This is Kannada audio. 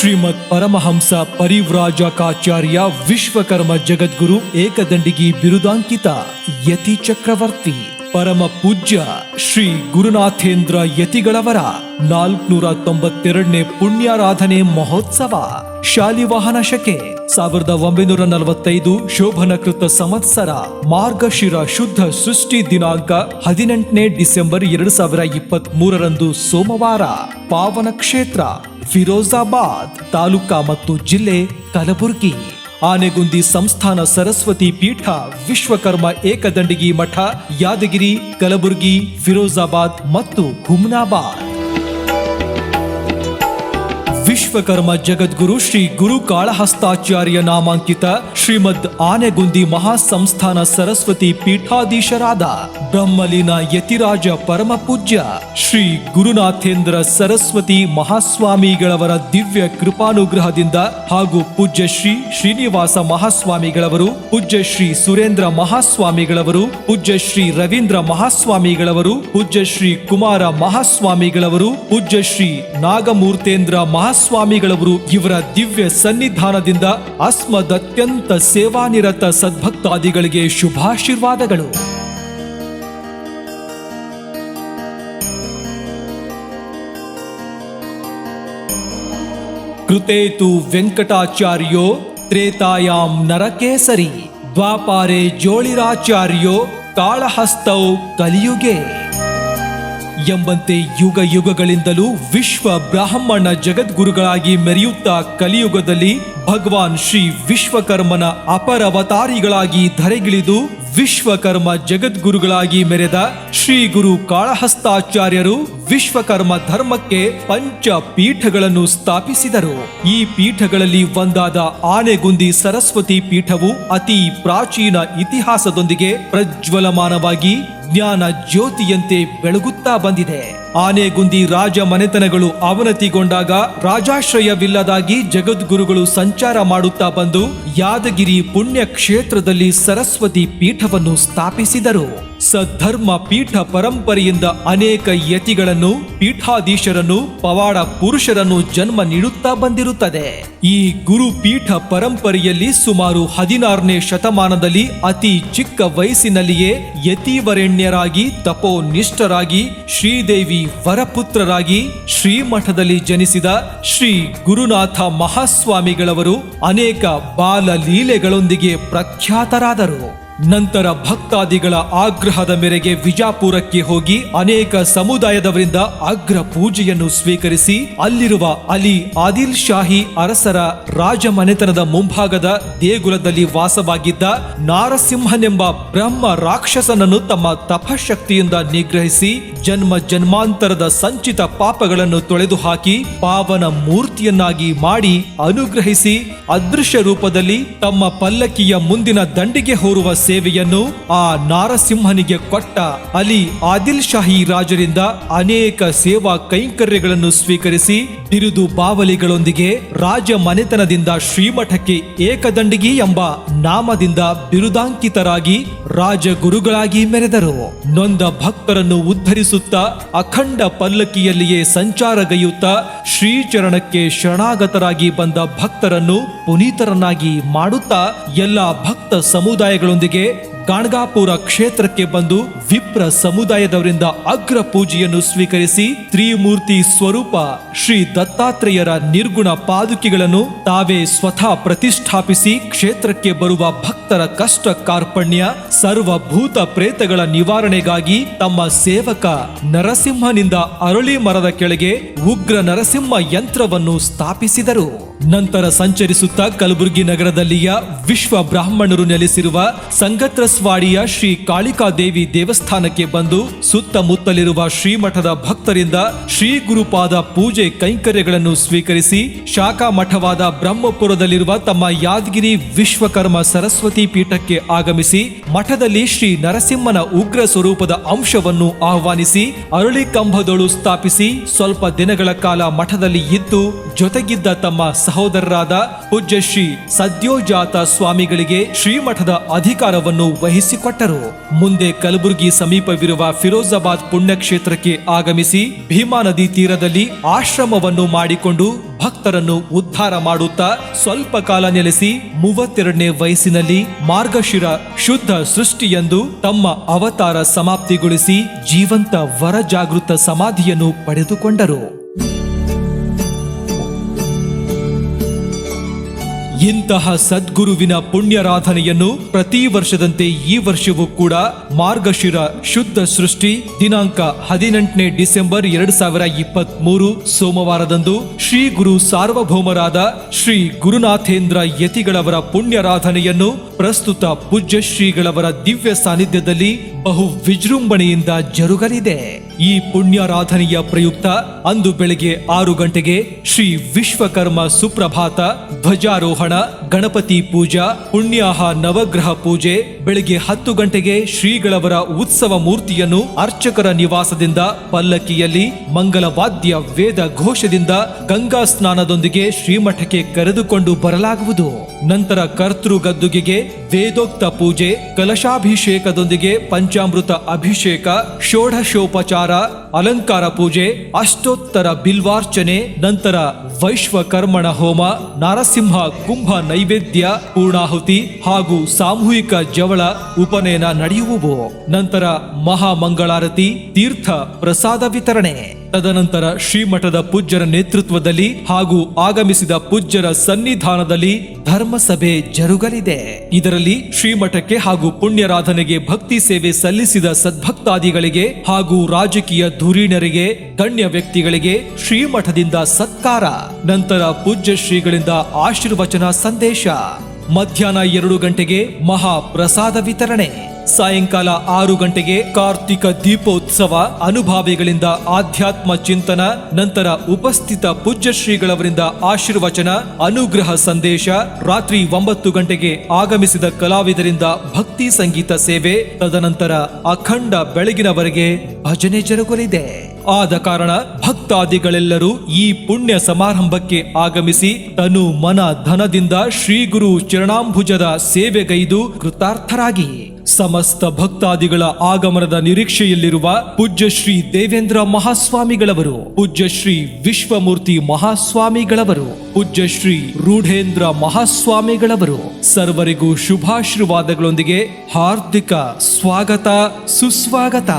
ಶ್ರೀಮದ್ ಪರಮಹಂಸ ಪರಿವ್ರಾಜಕಾಚಾರ್ಯ ವಿಶ್ವಕರ್ಮ ಜಗದ್ಗುರು ಏಕದಂಡಿಗಿ ಬಿರುದಾಂಕಿತ ಯತಿ ಚಕ್ರವರ್ತಿ ಪರಮ ಪೂಜ್ಯ ಶ್ರೀ ಗುರುನಾಥೇಂದ್ರ ಯತಿಗಳವರ 492ನೇ ಪುಣ್ಯಾರಾಧನೆ ಮಹೋತ್ಸವ ಶಾಲಿವಾಹನ ಶಕೆ 1945 ಶೋಭನಕೃತ ಸಂವತ್ಸರ ಮಾರ್ಗಶಿರ ಶುದ್ಧ ಸೃಷ್ಟಿ ದಿನಾಂಕ 18ನೇ ಡಿಸೆಂಬರ್ 2023ರಂದು ಸೋಮವಾರ ಪಾವನ ಕ್ಷೇತ್ರ ಫಿರೋಜಾಬಾದ್ ತಾಲೂಕಾ ಮತ್ತು ಜಿಲ್ಲೆ ಕಲಬುರಗಿ ಆನೆಗುಂದಿ ಸಂಸ್ಥಾನ ಸರಸ್ವತಿ ಪೀಠ ವಿಶ್ವಕರ್ಮ ಏಕದಂಡಿಗಿ ಮಠ ಯಾದಗಿರಿ ಕಲಬುರಗಿ ಫಿರೋಜಾಬಾದ್ ಮತ್ತು ಹುಮ್ನಾಬಾದ್ ವಿಶ್ವಕರ್ಮ ಜಗದ್ಗುರು ಶ್ರೀ ಗುರು ಕಾಳಹಸ್ತಾಚಾರ್ಯ ನಾಮಾಂಕಿತ ಶ್ರೀಮದ್ ಆನೆಗುಂದಿ ಮಹಾಸಂಸ್ಥಾನ ಸರಸ್ವತಿ ಪೀಠಾಧೀಶರಾದ ಬ್ರಹ್ಮಲೀನ ಯತಿರಾಜ ಪರಮ ಪೂಜ್ಯ ಶ್ರೀ ಗುರುನಾಥೇಂದ್ರ ಸರಸ್ವತಿ ಮಹಾಸ್ವಾಮಿಗಳವರ ದಿವ್ಯ ಕೃಪಾನುಗ್ರಹದಿಂದ ಹಾಗೂ ಪೂಜ್ಯ ಶ್ರೀ ಶ್ರೀನಿವಾಸ ಮಹಾಸ್ವಾಮಿಗಳವರು, ಪೂಜ್ಯ ಶ್ರೀ ಸುರೇಂದ್ರ ಮಹಾಸ್ವಾಮಿಗಳವರು, ಪೂಜ್ಯ ಶ್ರೀ ರವೀಂದ್ರ ಮಹಾಸ್ವಾಮಿಗಳವರು, ಪೂಜ್ಯ ಶ್ರೀ ಕುಮಾರ ಮಹಾಸ್ವಾಮಿಗಳವರು, ಪೂಜ್ಯ ಶ್ರೀ ನಾಗಮೂರ್ತೇಂದ್ರ ಮಹಾಸ್ವಾಮಿಗಳವರು ಇವರ ದಿವ್ಯ ಸನ್ನಿಧಾನದಿಂದ ಅಸ್ಮದತ್ಯಂತ ಸೇವಾನಿರತ ಸದ್ಭಕ್ತಾದಿಗಳಿಗೆ ಶುಭಾಶೀರ್ವಾದಗಳು. ಕೃತೇತು ವೆಂಕಟಾಚಾರ್ಯೋ ತ್ರೇತಾಯಾಂ ನರಕೇಸರಿ ದ್ವಾಪಾರೆ ಜೋಳಿರಾಚಾರ್ಯೋ ಕಾಳಹಸ್ತೌ ಕಲಿಯುಗೆ ಎಂಬಂತೆ ಯುಗ ಯುಗಗಳಿಂದಲೂ ವಿಶ್ವ ಬ್ರಾಹ್ಮಣ ಜಗದ್ಗುರುಗಳಾಗಿ ಮೆರೆಯುತ್ತಾ ಕಲಿಯುಗದಲ್ಲಿ ಭಗವಾನ್ ಶ್ರೀ ವಿಶ್ವಕರ್ಮನ ಅಪರವತಾರಿಗಳಾಗಿ ಧರೆಗಿಳಿದು ವಿಶ್ವಕರ್ಮ ಜಗದ್ಗುರುಗಳಾಗಿ ಮೆರೆದ ಶ್ರೀ ಗುರು ಕಾಳಹಸ್ತಾಚಾರ್ಯರು ವಿಶ್ವಕರ್ಮ ಧರ್ಮಕ್ಕೆ ಪಂಚ ಪೀಠಗಳನ್ನು ಸ್ಥಾಪಿಸಿದರು. ಈ ಪೀಠಗಳಲ್ಲಿ ಒಂದಾದ ಆನೆಗುಂದಿ ಸರಸ್ವತಿ ಪೀಠವು ಅತಿ ಪ್ರಾಚೀನ ಇತಿಹಾಸದೊಂದಿಗೆ ಪ್ರಜ್ವಲಮಾನವಾಗಿ ಜ್ಞಾನ ಜ್ಯೋತಿಯಂತೆ ಬೆಳಗುತ್ತಾ ಬಂದಿದೆ. ಆನೆಗುಂದಿ ರಾಜ ಮನೆತನಗಳು ಅವನತಿಗೊಂಡಾಗ ರಾಜಾಶ್ರಯವಿಲ್ಲದಾಗಿ ಜಗದ್ಗುರುಗಳು ಸಂಚಾರ ಮಾಡುತ್ತಾ ಬಂದು ಯಾದಗಿರಿ ಪುಣ್ಯ ಕ್ಷೇತ್ರದಲ್ಲಿ ಸರಸ್ವತಿ ಪೀಠವನ್ನು ಸ್ಥಾಪಿಸಿದರು. ಸದ್ಧರ್ಮ ಪೀಠ ಪರಂಪರೆಯಿಂದ ಅನೇಕ ಯತಿಗಳನ್ನು, ಪೀಠಾಧೀಶರನ್ನು, ಪವಾಡ ಪುರುಷರನ್ನು ಜನ್ಮ ನೀಡುತ್ತಾ ಬಂದಿರುತ್ತದೆ. ಈ ಗುರು ಪೀಠ ಪರಂಪರೆಯಲ್ಲಿ ಸುಮಾರು 16ನೇ ಶತಮಾನದಲ್ಲಿ ಅತಿ ಚಿಕ್ಕ ವಯಸ್ಸಿನಲ್ಲಿಯೇ ಯತಿವರೆಣ್ಯರಾಗಿ ತಪೋನಿಷ್ಠರಾಗಿ ಶ್ರೀದೇವಿ ವರಪುತ್ರರಾಗಿ ಶ್ರೀಮಠದಲ್ಲಿ ಜನಿಸಿದ ಶ್ರೀ ಗುರುನಾಥ ಮಹಾಸ್ವಾಮಿಗಳವರು ಅನೇಕ ಬಾಲಲೀಲೆಗಳೊಂದಿಗೆ ಪ್ರಖ್ಯಾತರಾದರು. ನಂತರ ಭಕ್ತಾದಿಗಳ ಆಗ್ರಹದ ಮೇರೆಗೆ ವಿಜಾಪುರಕ್ಕೆ ಹೋಗಿ ಅನೇಕ ಸಮುದಾಯದವರಿಂದ ಅಗ್ರ ಪೂಜೆಯನ್ನು ಸ್ವೀಕರಿಸಿ ಅಲ್ಲಿರುವ ಅಲಿ ಆದಿಲ್ ಶಾಹಿ ಅರಸರ ರಾಜಮನೆತನದ ಮುಂಭಾಗದ ದೇಗುಲದಲ್ಲಿ ವಾಸವಾಗಿದ್ದ ನಾರಸಿಂಹನೆಂಬ ಬ್ರಹ್ಮ ರಾಕ್ಷಸನನ್ನು ತಮ್ಮ ತಪಶಕ್ತಿಯಿಂದ ನಿಗ್ರಹಿಸಿ ಜನ್ಮ ಜನ್ಮಾಂತರದ ಸಂಚಿತ ಪಾಪಗಳನ್ನು ತೊಳೆದು ಹಾಕಿ ಪಾವನ ಮೂರ್ತಿಯನ್ನಾಗಿ ಮಾಡಿ ಅನುಗ್ರಹಿಸಿ ಅದೃಶ್ಯ ರೂಪದಲ್ಲಿ ತಮ್ಮ ಪಲ್ಲಕ್ಕಿಯ ಮುಂದಿನ ದಂಡಿಗೆ ಹೋರುವ ಸೇವೆಯನ್ನು ಆ ನಾರಸಿಂಹನಿಗೆ ಕೊಟ್ಟ ಅಲಿ ಆದಿಲ್ ಶಾಹಿ ರಾಜರಿಂದ ಅನೇಕ ಸೇವಾ ಕೈಂಕರ್ಯಗಳನ್ನು ಸ್ವೀಕರಿಸಿ ಬಿರುದು ಬಾವಲಿಗಳೊಂದಿಗೆ ರಾಜ ಮನೆತನದಿಂದ ಶ್ರೀಮಠಕ್ಕೆ ಏಕದಂಡಿಗಿ ಎಂಬ ನಾಮದಿಂದ ಬಿರುದಾಂಕಿತರಾಗಿ ರಾಜಗುರುಗಳಾಗಿ ಮೆರೆದರು. ನೊಂದ ಭಕ್ತರನ್ನು ಉದ್ಧರಿಸುತ್ತಾ ಅಖಂಡ ಪಲ್ಲಕ್ಕಿಯಲ್ಲಿಯೇ ಸಂಚಾರಗೈಯುತ್ತಾ ಶ್ರೀಚರಣಕ್ಕೆ ಶರಣಾಗತರಾಗಿ ಬಂದ ಭಕ್ತರನ್ನು ಪುನೀತರನ್ನಾಗಿ ಮಾಡುತ್ತಾ ಎಲ್ಲಾ ಭಕ್ತ ಸಮುದಾಯಗಳೊಂದಿಗೆ ಗಾಣಗಾಪುರ ಕ್ಷೇತ್ರಕ್ಕೆ ಬಂದು ವಿಪ್ರ ಸಮುದಾಯದವರಿಂದ ಅಗ್ರ ಪೂಜೆಯನ್ನು ಸ್ವೀಕರಿಸಿ ತ್ರಿಮೂರ್ತಿ ಸ್ವರೂಪ ಶ್ರೀ ದತ್ತಾತ್ರೇಯರ ನಿರ್ಗುಣ ಪಾದುಕೆಗಳನ್ನು ತಾವೇ ಸ್ವತಃ ಪ್ರತಿಷ್ಠಾಪಿಸಿ ಕ್ಷೇತ್ರಕ್ಕೆ ಬರುವ ಭಕ್ತರ ಕಷ್ಟ ಕಾರ್ಪಣ್ಯ ಸರ್ವಭೂತ ಪ್ರೇತಗಳ ನಿವಾರಣೆಗಾಗಿ ತಮ್ಮ ಸೇವಕ ನರಸಿಂಹನಿಂದ ಅರಳಿ ಮರದ ಕೆಳಗೆ ಉಗ್ರ ನರಸಿಂಹ ಯಂತ್ರವನ್ನು ಸ್ಥಾಪಿಸಿದರು. ನಂತರ ಸಂಚರಿಸುತ್ತಾ ಕಲಬುರಗಿ ನಗರದಲ್ಲಿಯ ವಿಶ್ವ ಬ್ರಾಹ್ಮಣರು ನೆಲೆಸಿರುವ ಸಂಗತ್ರಸ್ವಾಡಿಯ ಶ್ರೀ ಕಾಳಿಕಾದೇವಿ ದೇವಸ್ಥಾನಕ್ಕೆ ಬಂದು ಸುತ್ತಮುತ್ತಲಿರುವ ಶ್ರೀಮಠದ ಭಕ್ತರಿಂದ ಶ್ರೀ ಗುರುಪಾದ ಪೂಜೆ ಕೈಂಕರ್ಯಗಳನ್ನು ಸ್ವೀಕರಿಸಿ ಶಾಖಾ ಮಠವಾದ ಬ್ರಹ್ಮಪುರದಲ್ಲಿರುವ ತಮ್ಮ ಯಾದಗಿರಿ ವಿಶ್ವಕರ್ಮ ಸರಸ್ವತಿ ಪೀಠಕ್ಕೆ ಆಗಮಿಸಿ ಮಠದಲ್ಲಿ ಶ್ರೀ ನರಸಿಂಹನ ಉಗ್ರ ಸ್ವರೂಪದ ಅಂಶವನ್ನು ಆಹ್ವಾನಿಸಿ ಅರಳಿ ಕಂಬದೊಳು ಸ್ಥಾಪಿಸಿ ಸ್ವಲ್ಪ ದಿನಗಳ ಕಾಲ ಮಠದಲ್ಲಿ ಇದ್ದು ಜೊತೆಗಿದ್ದ ತಮ್ಮ ಸಹೋದರರಾದ ಪೂಜ್ಯ ಶ್ರೀ ಸದ್ಯೋಜಾತ ಸ್ವಾಮಿಗಳಿಗೆ ಶ್ರೀಮಠದ ಅಧಿಕಾರವನ್ನು ವಹಿಸಿಕೊಟ್ಟರು. ಮುಂದೆ ಕಲಬುರಗಿ ಸಮೀಪವಿರುವ ಫಿರೋಜಾಬಾದ್ ಪುಣ್ಯಕ್ಷೇತ್ರಕ್ಕೆ ಆಗಮಿಸಿ ಭೀಮಾ ನದಿ ತೀರದಲ್ಲಿ ಆಶ್ರಮವನ್ನು ಮಾಡಿಕೊಂಡು ಭಕ್ತರನ್ನು ಉದ್ಧಾರ ಮಾಡುತ್ತಾ ಸ್ವಲ್ಪ ಕಾಲ ನೆಲೆಸಿ 32ನೇ ವಯಸ್ಸಿನಲ್ಲಿ ಮಾರ್ಗಶಿರ ಶುದ್ಧ ಸೃಷ್ಟಿಯೆಂದು ತಮ್ಮ ಅವತಾರ ಸಮಾಪ್ತಿಗೊಳಿಸಿ ಜೀವಂತ ವರ ಜಾಗೃತ ಸಮಾಧಿಯನ್ನು ಪಡೆದುಕೊಂಡರು. ಇಂತಹ ಸದ್ಗುರುವಿನ ಪುಣ್ಯರಾಧನೆಯನ್ನು ಪ್ರತಿ ವರ್ಷದಂತೆ ಈ ವರ್ಷವೂ ಕೂಡ ಮಾರ್ಗಶಿರ ಶುದ್ಧ ಸೃಷ್ಟಿ ದಿನಾಂಕ 18ನೇ ಡಿಸೆಂಬರ್ 2023 ಸೋಮವಾರದಂದು ಶ್ರೀ ಗುರು ಸಾರ್ವಭೌಮರಾದ ಶ್ರೀ ಗುರುನಾಥೇಂದ್ರ ಯತಿಗಳವರ ಪುಣ್ಯರಾಧನೆಯನ್ನು ಪ್ರಸ್ತುತ ಪೂಜ್ಯ ಶ್ರೀಗಳವರ ದಿವ್ಯ ಸಾನ್ನಿಧ್ಯದಲ್ಲಿ ಬಹು ವಿಜೃಂಭಣೆಯಿಂದ ಜರುಗಲಿದೆ. ಈ ಪುಣ್ಯಾರಾಧನೆಯ ಪ್ರಯುಕ್ತ ಅಂದು ಬೆಳಗ್ಗೆ 6 ಗಂಟೆಗೆ ಶ್ರೀ ವಿಶ್ವಕರ್ಮ ಸುಪ್ರಭಾತ, ಧ್ವಜಾರೋಹಣ, ಗಣಪತಿ ಪೂಜಾ, ಪುಣ್ಯಾಹ ನವಗ್ರಹ ಪೂಜೆ, ಬೆಳಗ್ಗೆ 10 ಗಂಟೆಗೆ ಶ್ರೀಗಳವರ ಉತ್ಸವ ಮೂರ್ತಿಯನ್ನು ಅರ್ಚಕರ ನಿವಾಸದಿಂದ ಪಲ್ಲಕ್ಕಿಯಲ್ಲಿ ಮಂಗಲವಾದ್ಯ ವೇದ ಘೋಷದಿಂದ ಗಂಗಾ ಸ್ನಾನದೊಂದಿಗೆ ಶ್ರೀಮಠಕ್ಕೆ ಕರೆದುಕೊಂಡು ಬರಲಾಗುವುದು. ನಂತರ ಕರ್ತೃ ಗದ್ದುಗೆಗೆ ವೇದೋಕ್ತ ಪೂಜೆ, ಕಲಶಾಭಿಷೇಕದೊಂದಿಗೆ ಪಂಚಾಮೃತ ಅಭಿಷೇಕ, ಷೋಡಶೋಪಚಾರ, ಅಲಂಕಾರ ಪೂಜೆ, ಅಷ್ಟೋತ್ತರ ಬಿಲ್ವಾರ್ಚನೆ, ನಂತರ ವೈಶ್ವಕರ್ಮಣ ಹೋಮ, ನರಸಿಂಹ ಕುಂಭ ನೈವೇದ್ಯ, ಪೂರ್ಣಾಹುತಿ ಹಾಗೂ ಸಾಮೂಹಿಕ ಜವಳ ಉಪನಯನ ನಡೆಯುವುವು. ನಂತರ ಮಹಾಮಂಗಳಾರತಿ, ತೀರ್ಥ ಪ್ರಸಾದ ವಿತರಣೆ. ತದನಂತರ ಶ್ರೀಮಠದ ಪೂಜ್ಯರ ನೇತೃತ್ವದಲ್ಲಿ ಹಾಗೂ ಆಗಮಿಸಿದ ಪೂಜ್ಯರ ಸನ್ನಿಧಾನದಲ್ಲಿ ಧರ್ಮಸಭೆ ಜರುಗಲಿದೆ. ಇದರಲ್ಲಿ ಶ್ರೀಮಠಕ್ಕೆ ಹಾಗೂ ಪುಣ್ಯರಾಧನೆಗೆ ಭಕ್ತಿ ಸೇವೆ ಸಲ್ಲಿಸಿದ ಸದ್ಭಕ್ತಾದಿಗಳಿಗೆ ಹಾಗೂ ರಾಜಕೀಯ ಧುರೀಣರಿಗೆ, ಗಣ್ಯ ವ್ಯಕ್ತಿಗಳಿಗೆ ಶ್ರೀಮಠದಿಂದ ಸತ್ಕಾರ, ನಂತರ ಪೂಜ್ಯ ಶ್ರೀಗಳಿಂದ ಆಶೀರ್ವಚನ ಸಂದೇಶ. ಮಧ್ಯಾಹ್ನ 2 ಗಂಟೆಗೆ ಮಹಾ ಪ್ರಸಾದ ವಿತರಣೆ. ಸಾಯಂಕಾಲ 6 ಗಂಟೆಗೆ ಕಾರ್ತಿಕ ದೀಪೋತ್ಸವ, ಅನುಭಾವಿಗಳಿಂದ ಆಧ್ಯಾತ್ಮ ಚಿಂತನ, ನಂತರ ಉಪಸ್ಥಿತ ಪೂಜ್ಯ ಶ್ರೀಗಳವರಿಂದ ಆಶೀರ್ವಚನ, ಅನುಗ್ರಹ ಸಂದೇಶ. ರಾತ್ರಿ 9 ಗಂಟೆಗೆ ಆಗಮಿಸಿದ ಕಲಾವಿದರಿಂದ ಭಕ್ತಿ ಸಂಗೀತ ಸೇವೆ. ತದನಂತರ ಅಖಂಡ ಬೆಳಗಿನವರೆಗೆ ಭಜನೆ ಜರುಗಲಿದೆ. ಆದ ಕಾರಣ ಭಕ್ತಾದಿಗಳೆಲ್ಲರೂ ಈ ಪುಣ್ಯ ಸಮಾರಂಭಕ್ಕೆ ಆಗಮಿಸಿ ತನು ಮನ ಧನದಿಂದ ಶ್ರೀ ಗುರು ಚರಣಾಂಬುಜದ ಸೇವೆಗೈದು ಕೃತಾರ್ಥರಾಗಿ ಸಮಸ್ತ ಭಕ್ತಾದಿಗಳ ಆಗಮನದ ನಿರೀಕ್ಷೆಯಲ್ಲಿರುವ ಪೂಜ್ಯ ಶ್ರೀ ದೇವೇಂದ್ರ ಮಹಾಸ್ವಾಮಿಗಳವರು, ಪೂಜ್ಯ ಶ್ರೀ ವಿಶ್ವಮೂರ್ತಿ ಮಹಾಸ್ವಾಮಿಗಳವರು, ಪೂಜ್ಯ ಶ್ರೀ ರೂಢೇಂದ್ರ ಮಹಾಸ್ವಾಮಿಗಳವರು ಸರ್ವರಿಗೂ ಶುಭಾಶೀರ್ವಾದಗಳೊಂದಿಗೆ ಹಾರ್ದಿಕ ಸ್ವಾಗತ ಸುಸ್ವಾಗತ.